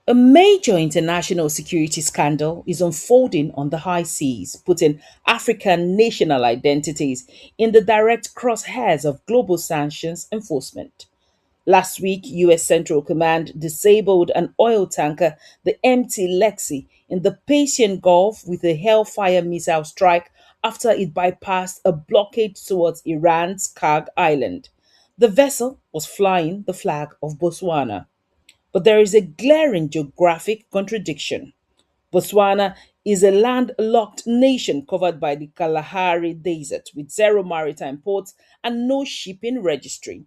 A major international security scandal is unfolding on the high seas, putting African national identities in the direct crosshairs of global sanctions enforcement. Last week, US Central Command disabled an oil tanker, the MT Lexie, in the Persian Gulf with a Hellfire missile strike after it bypassed a blockade towards Iran's Karg Island. The vessel was flying the flag of Botswana. But there is a glaring geographic contradiction. Botswana is a landlocked nation covered by the Kalahari Desert with zero maritime ports and no shipping registry.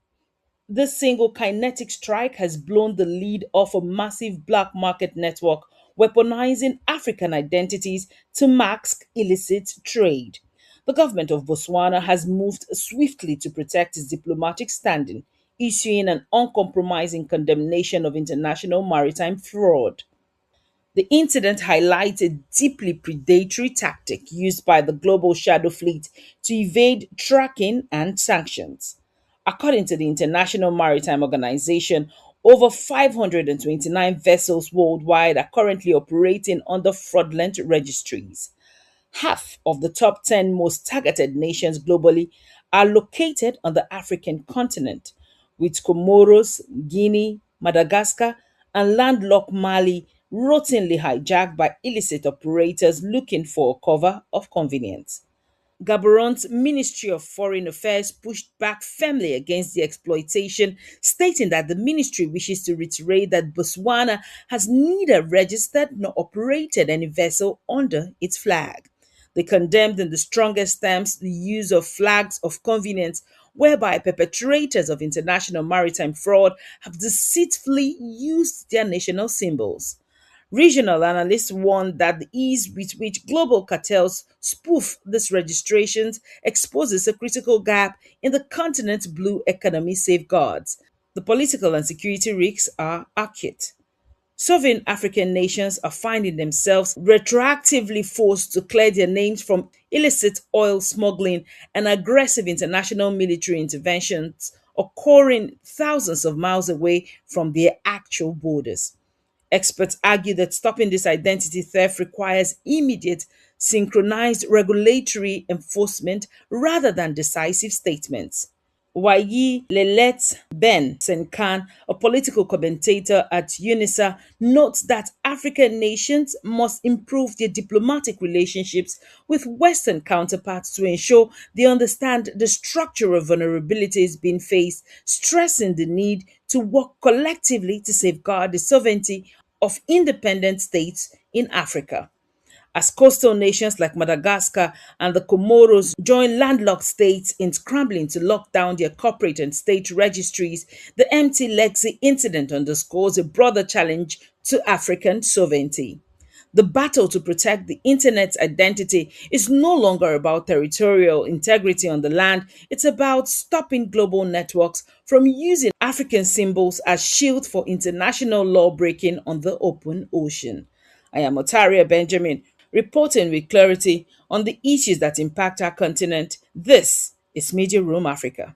This single kinetic strike has blown the lid off a massive black market network weaponizing African identities to mask illicit trade. The government of Botswana has moved swiftly to protect its diplomatic standing, issuing an uncompromising condemnation of international maritime fraud. The incident highlights a deeply predatory tactic used by the global shadow fleet to evade tracking and sanctions. According to the International Maritime Organization, over 529 vessels worldwide are currently operating under fraudulent registries. Half of the top 10 most targeted nations globally are located on the African continent, with Comoros, Guinea, Madagascar, and landlocked Mali routinely hijacked by illicit operators looking for a cover of convenience. Gaborone's Ministry of Foreign Affairs pushed back firmly against the exploitation, stating that the ministry wishes to reiterate that Botswana has neither registered nor operated any vessel under its flag. They condemned in the strongest terms the use of flags of convenience whereby perpetrators of international maritime fraud have deceitfully used their national symbols. Regional analysts warn that the ease with which global cartels spoof these registrations exposes a critical gap in the continent's blue economy safeguards. The political and security risks are acute. Sovereign African nations are finding themselves retroactively forced to clear their names from illicit oil smuggling and aggressive international military interventions occurring thousands of miles away from their actual borders. Experts argue that stopping this identity theft requires immediate, synchronized regulatory enforcement rather than decisive statements. Wayi Lelet Ben Senkan, a political commentator at UNISA, notes that African nations must improve their diplomatic relationships with Western counterparts to ensure they understand the structural vulnerabilities being faced, stressing the need to work collectively to safeguard the sovereignty of independent states in Africa. As coastal nations like Madagascar and the Comoros join landlocked states in scrambling to lock down their corporate and state registries, the MT Lexie incident underscores a broader challenge to African sovereignty. The battle to protect the internet's identity is no longer about territorial integrity on the land, it's about stopping global networks from using African symbols as shield for international law breaking on the open ocean. I am Otaria Benjamin, reporting with clarity on the issues that impact our continent. This is Media Room Africa.